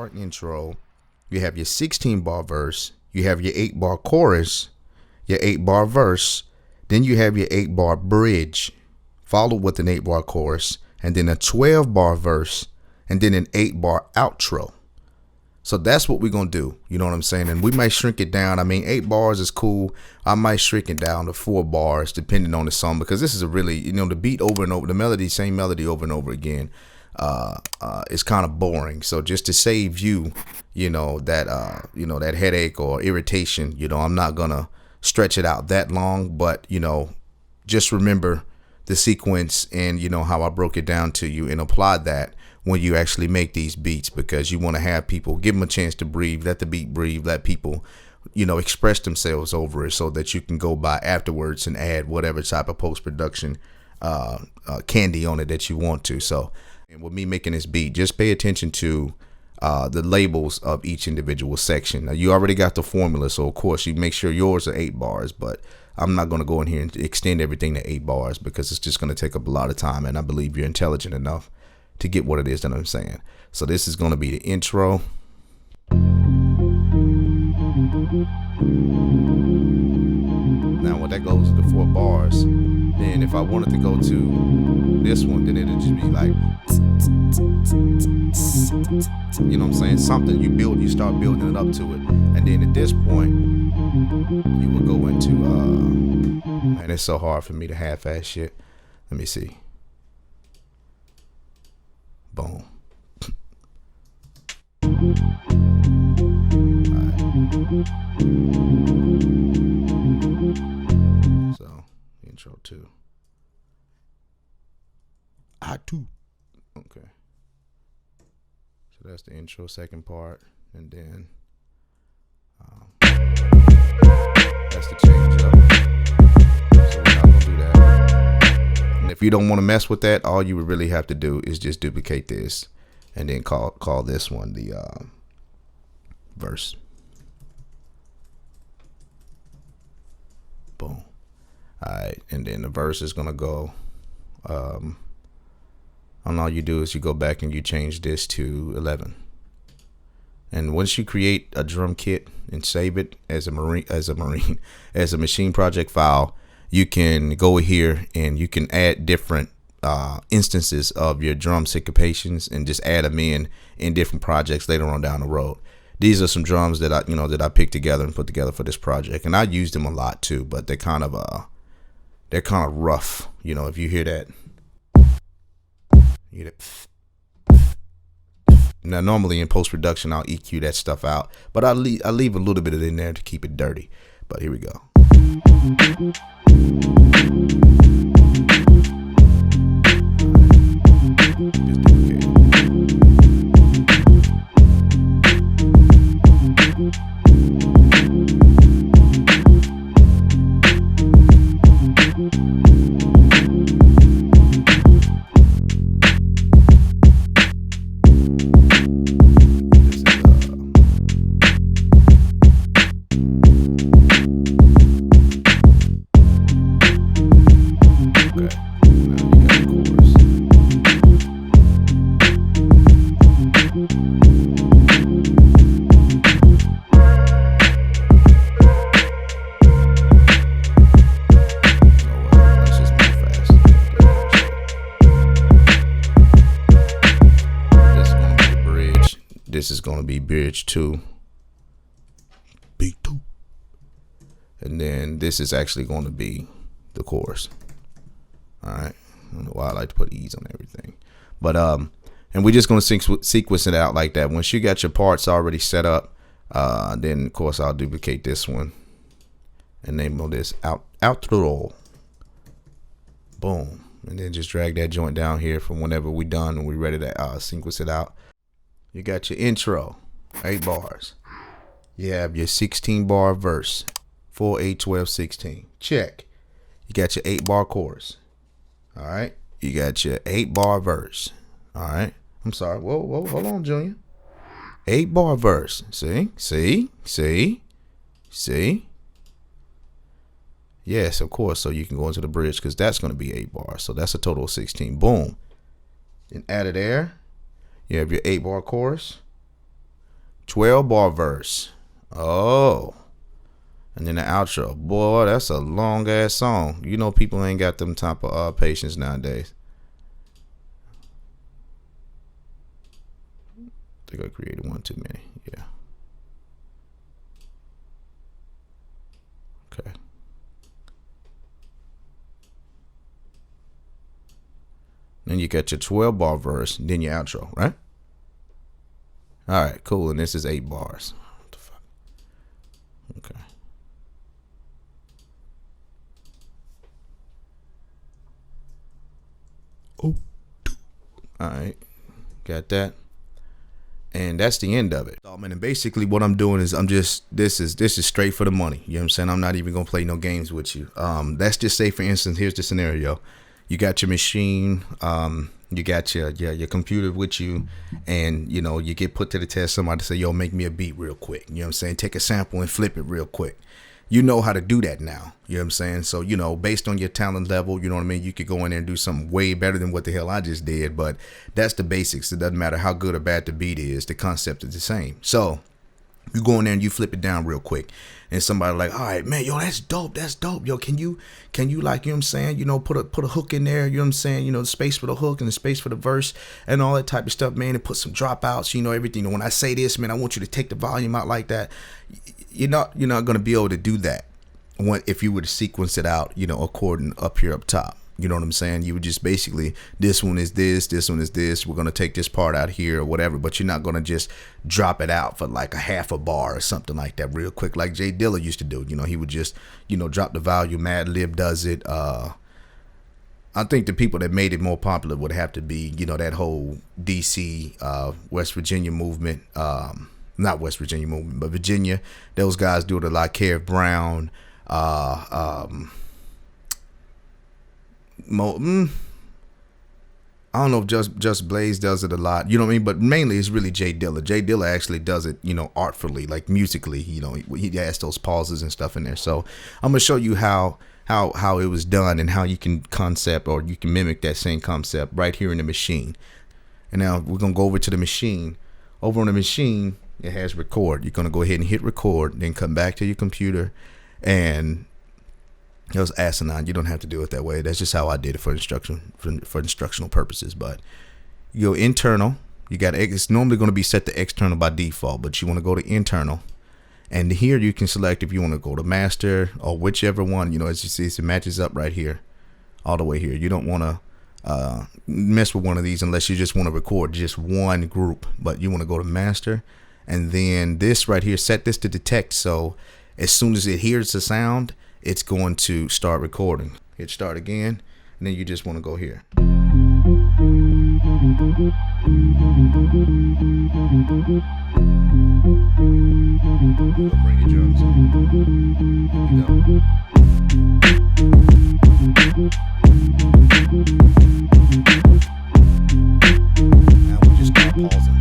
8-bar intro, you have your 16-bar verse, you have your 8-bar chorus, your 8-bar verse, then you have your 8-bar bridge, followed with an 8-bar chorus, and then a 12-bar verse, and then an 8-bar outro. So that's what we're going to do. You know what I'm saying? And we might shrink it down. I mean, 8 bars is cool. I might shrink it down to 4 bars depending on the song, because this is a really, you know, the beat over and over, the melody, same melody over and over again. It's kind of boring. So just to save you, that headache or irritation, I'm not going to stretch it out that long, but, just remember the sequence and, how I broke it down to you, and apply that when you actually make these beats, because you want to have people, give them a chance to breathe, let the beat breathe, let people, express themselves over it, so that you can go by afterwards and add whatever type of post-production candy on it that you want to. So, and with me making this beat, just pay attention to the labels of each individual section. Now, you already got the formula, so of course you make sure yours are 8 bars, but I'm not going to go in here and extend everything to 8 bars, because it's just going to take up a lot of time, and I believe you're intelligent enough to get what it is that I'm saying. So this is going to be the intro. Now when that goes to 4 bars, then if I wanted to go to this one, then it'll just be like, you know what I'm saying? Something you start building it up to it. And then at this point, you will go into, man, it's so hard for me to half-ass shit. Let me see. Boom. So, intro 2. I do. Okay. So that's the intro, second part, and then that's the change up. So we're not gonna do that. And if you don't want to mess with that, all you would really have to do is just duplicate this, and then call this one the verse. Boom. All right, and then the verse is gonna go. And all you do is you go back and you change this to 11. And once you create a drum kit and save it as a machine project file, you can go here and you can add different instances of your drum syncopations and just add them in different projects later on down the road. These are some drums that I picked together and put together for this project, and I use them a lot too, but they're kind of rough. If you hear that, now normally in post-production I'll EQ that stuff out, but I leave a little bit of it in there to keep it dirty. But here we go. Just duplicate it. This is going to be bridge 2, B2, and then this is actually going to be the chorus. All right, I don't know why I like to put E's on everything, but and we're just going to sequence it out like that. Once you got your parts already set up, then of course I'll duplicate this one and name on this outro. Boom, and then just drag that joint down here from whenever we're done and we're ready to sequence it out. You got your intro, 8 bars. You have your 16-bar verse, 4, 8, 12, 16. Check. You got your 8-bar chorus. All right. You got your 8-bar verse. All right. I'm sorry. Whoa, hold on, Junior. 8-bar verse. See? Yes, of course. So you can go into the bridge, because that's going to be 8 bars. So that's a total of 16. Boom. Then add it there. You have your 8-bar chorus. 12 bar verse. Oh. And then the outro. Boy, that's a long ass song. You know people ain't got them type of patience nowadays. I think I created one too many. Yeah. Okay. Then you got your 12 bar verse, then your outro, right? All right, cool. And this is 8 bars. What the fuck? Okay. Oh. All right. Got that. And that's the end of it. And basically what I'm doing is this is straight for the money. You know what I'm saying? I'm not even gonna play no games with you. Let's just say, for instance, here's the scenario. You got your machine, you got your computer with you, and you know, you get put to the test. Somebody say, yo, make me a beat real quick. You know what I'm saying? Take a sample and flip it real quick. You know how to do that now. You know what I'm saying? So, you know, based on your talent level, you know what I mean? You could go in there and do something way better than what the hell I just did. But that's the basics. It doesn't matter how good or bad the beat is. The concept is the same. So you go in there and you flip it down real quick. And somebody like, all right, man, yo, that's dope. That's dope. Yo, can you like, you know what I'm saying? You know, put a hook in there. You know what I'm saying? You know, the space for the hook and the space for the verse and all that type of stuff, man. And put some dropouts, you know, everything. And when I say this, man, I want you to take the volume out like that. You're not going to be able to do that if you were to sequence it out, you know, according up here up top. You know what I'm saying? You would just basically, this one is this one is this. We're going to take this part out here or whatever, but you're not going to just drop it out for like a half a bar or something like that real quick, like Jay Dilla used to do. You know, he would just, you know, drop the volume. Mad Lib does it. I think the people that made it more popular would have to be, you know, that whole DC, West Virginia movement. Not West Virginia movement, but Virginia. Those guys do it a lot. Kev Brown, I don't know if Just Blaze does it a lot, you know what I mean, but mainly it's really Jay Dilla. Jay Dilla actually does it, you know, artfully, like musically. You know, he has those pauses and stuff in there. So I'm gonna show you how it was done and how you can concept, or you can mimic that same concept right here in the machine. And now we're gonna go over to the machine. Over on the machine, it has record. You're gonna go ahead and hit record, then come back to your computer. And it was asinine. You don't have to do it that way. That's just how I did it for instructional purposes. But you go internal. You got, it's normally going to be set to external by default, but you want to go to internal. And here you can select if you want to go to master or whichever one. You know, as you see, it matches up right here, all the way here. You don't want to mess with one of these unless you just want to record just one group. But you want to go to master, and then this right here, set this to detect. So as soon as it hears the sound, it's going to start recording. Hit start again, and then you just want to go here. Bring your drums in. Here we go. Now we just start pausing.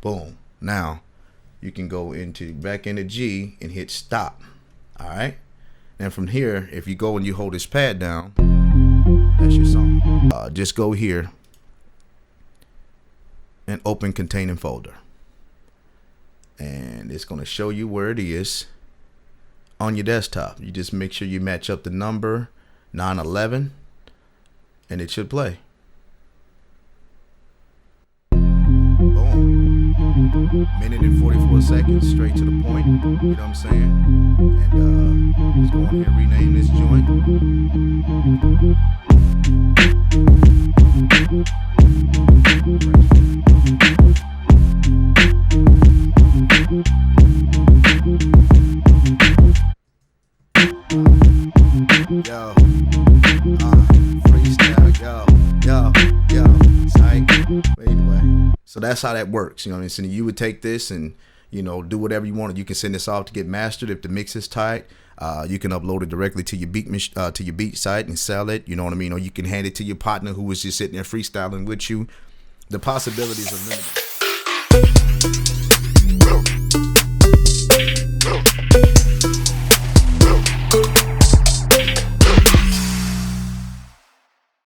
Boom. Now you can go back into G and hit stop. All right. And from here, if you go and you hold this pad down, that's your song. just go here and open containing folder, and it's going to show you where it is on your desktop. You just make sure you match up the number 911 and it should play. Boom. Minute and 44 seconds, straight to the point. You know what I'm saying? And let's go on here and rename this joint. Yo, freestyle, yo, psych. Anyway, so that's how that works. You know what I'm saying? You would take this and, you know, do whatever you want. You can send this off to get mastered. If the mix is tight, you can upload it directly to your beat site and sell it. You know what I mean? Or you can hand it to your partner who was just sitting there freestyling with you. The possibilities are limited.